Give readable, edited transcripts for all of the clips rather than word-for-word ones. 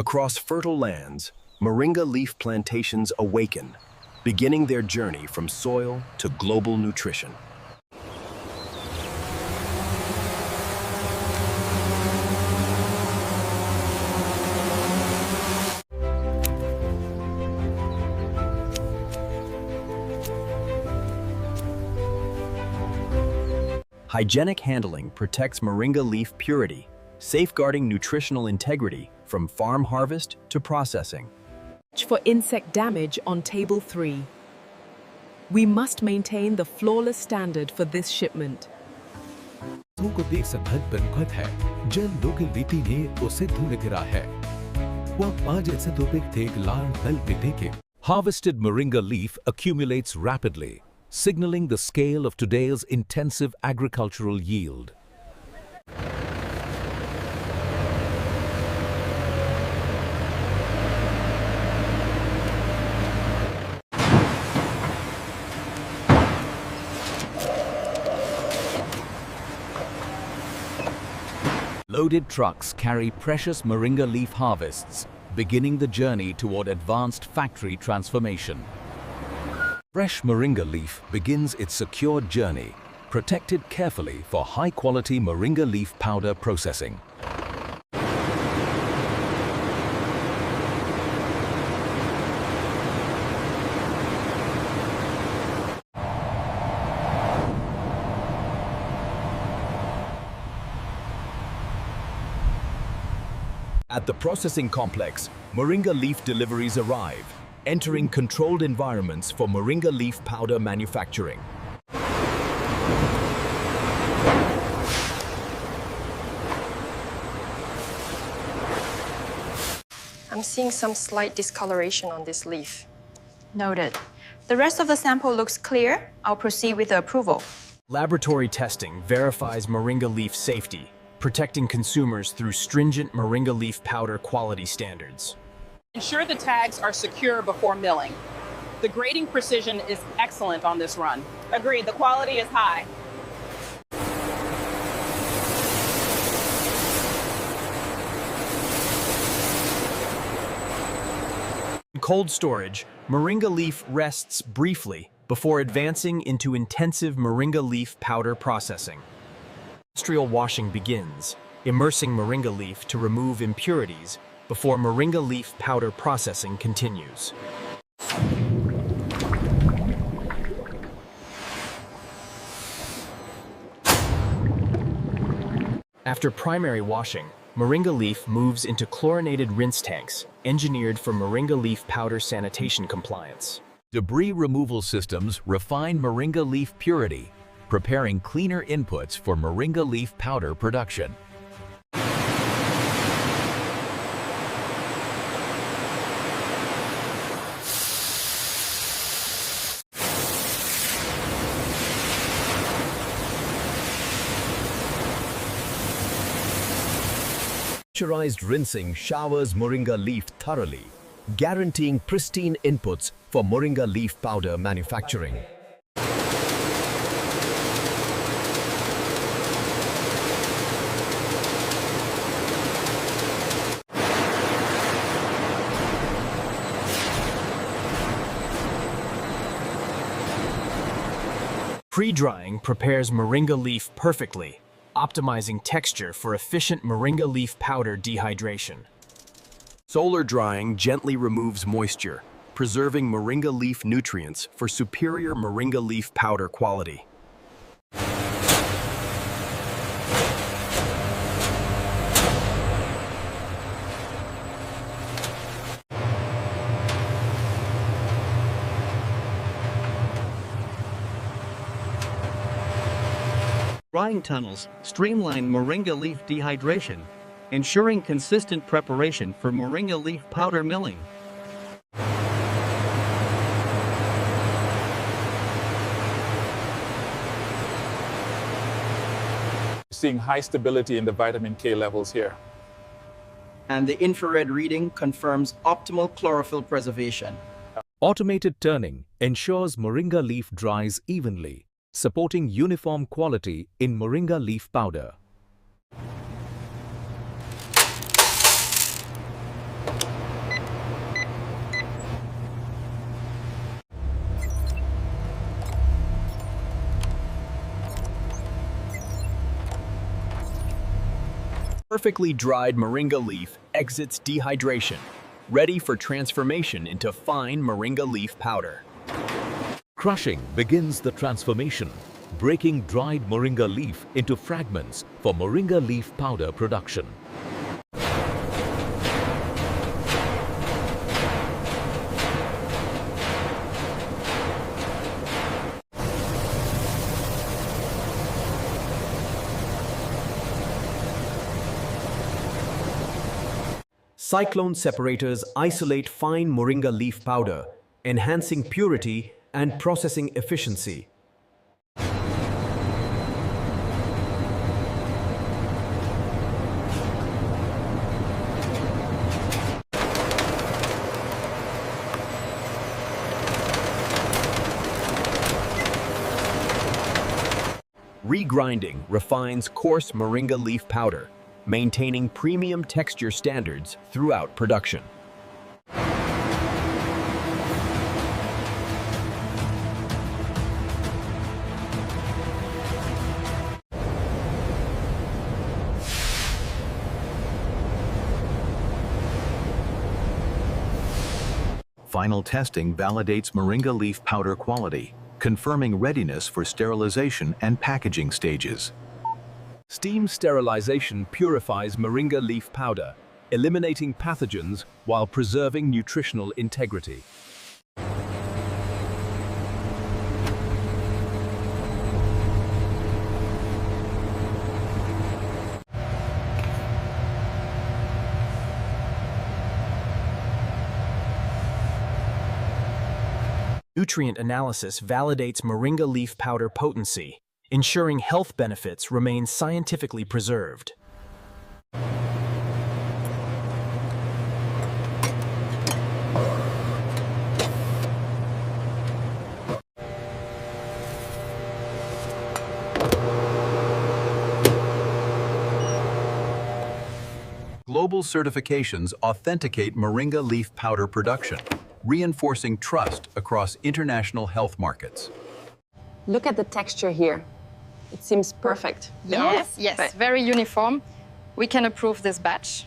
Across fertile lands, moringa leaf plantations awaken, beginning their journey from soil to global nutrition. Hygienic handling protects moringa leaf purity, safeguarding nutritional integrity from farm harvest to processing. For insect damage on Table 3. We must maintain the flawless standard for this shipment. को देख सकत बरकत है जल local रीति ने उसे धुल गिरा है वह पांच ऐसे तो थे लाल दल बिटे के Harvested moringa leaf accumulates rapidly, signaling the scale of today's intensive agricultural yield. Loaded trucks carry precious moringa leaf harvests, beginning the journey toward advanced factory transformation. Fresh moringa leaf begins its secure journey, protected carefully for high-quality moringa leaf powder processing. At the processing complex, moringa leaf deliveries arrive, entering controlled environments for moringa leaf powder manufacturing. I'm seeing some slight discoloration on this leaf. Noted. The rest of the sample looks clear. I'll proceed with the approval. Laboratory testing verifies moringa leaf safety, protecting consumers through stringent moringa leaf powder quality standards. Ensure the tags are secure before milling. The grading precision is excellent on this run. Agreed, the quality is high. In cold storage, moringa leaf rests briefly before advancing into intensive moringa leaf powder processing. Industrial washing begins, immersing moringa leaf to remove impurities before moringa leaf powder processing continues. After primary washing, moringa leaf moves into chlorinated rinse tanks, engineered for moringa leaf powder sanitation compliance. Debris removal systems refine moringa leaf purity, preparing cleaner inputs for moringa leaf powder production. Pressurized rinsing showers moringa leaf thoroughly, guaranteeing pristine inputs for moringa leaf powder manufacturing. Pre-drying prepares moringa leaf perfectly, optimizing texture for efficient moringa leaf powder dehydration. Solar drying gently removes moisture, preserving moringa leaf nutrients for superior moringa leaf powder quality. Drying tunnels streamline moringa leaf dehydration, ensuring consistent preparation for moringa leaf powder milling. Seeing high stability in the vitamin K levels here. And the infrared reading confirms optimal chlorophyll preservation. Automated turning ensures moringa leaf dries evenly, supporting uniform quality in moringa leaf powder. Perfectly dried moringa leaf exits dehydration, ready for transformation into fine moringa leaf powder. Crushing begins the transformation, breaking dried moringa leaf into fragments for moringa leaf powder production. Cyclone separators isolate fine moringa leaf powder, enhancing purity and processing efficiency. Regrinding refines coarse moringa leaf powder, maintaining premium texture standards throughout production. Final testing validates moringa leaf powder quality, confirming readiness for sterilization and packaging stages. Steam sterilization purifies moringa leaf powder, eliminating pathogens while preserving nutritional integrity. Nutrient analysis validates moringa leaf powder potency, ensuring health benefits remain scientifically preserved. Global certifications authenticate moringa leaf powder production, reinforcing trust across international health markets. Look at the texture here. It seems perfect. Yes, Yes, right. very uniform. We can approve this batch.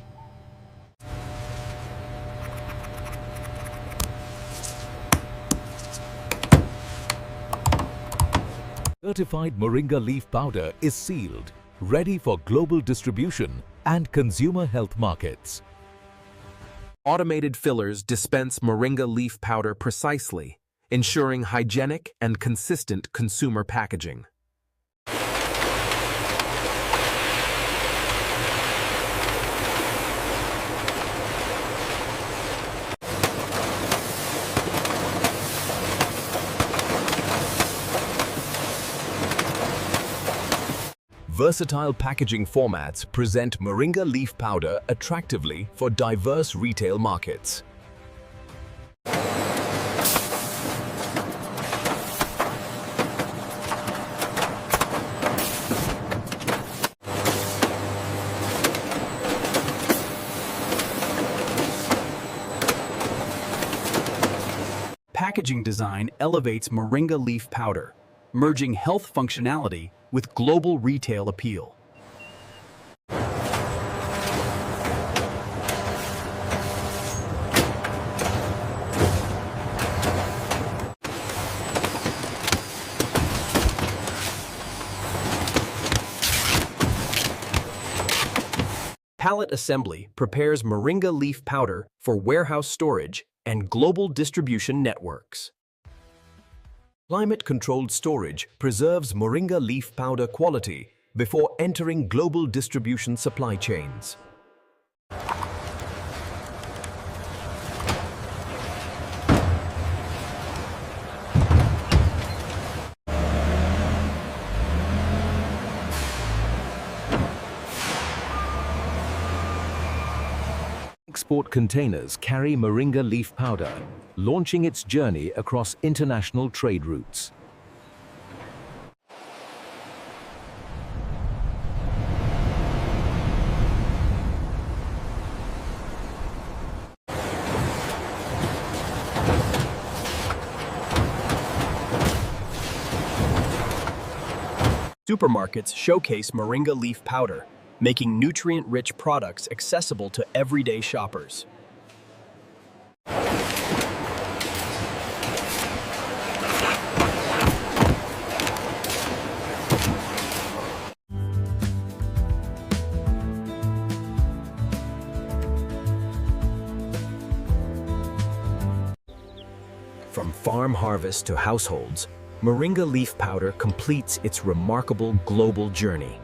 Certified moringa leaf powder is sealed, ready for global distribution and consumer health markets. Automated fillers dispense moringa leaf powder precisely, ensuring hygienic and consistent consumer packaging. Versatile packaging formats present moringa leaf powder attractively for diverse retail markets. Packaging design elevates moringa leaf powder, merging health functionality with global retail appeal. Pallet assembly prepares moringa leaf powder for warehouse storage and global distribution networks. Climate-controlled storage preserves moringa leaf powder quality before entering global distribution supply chains. Export containers carry moringa leaf powder, launching its journey across international trade routes. Supermarkets showcase moringa leaf powder, making nutrient-rich products accessible to everyday shoppers. From farm harvest to households, Moringa leaf powder completes its remarkable global journey.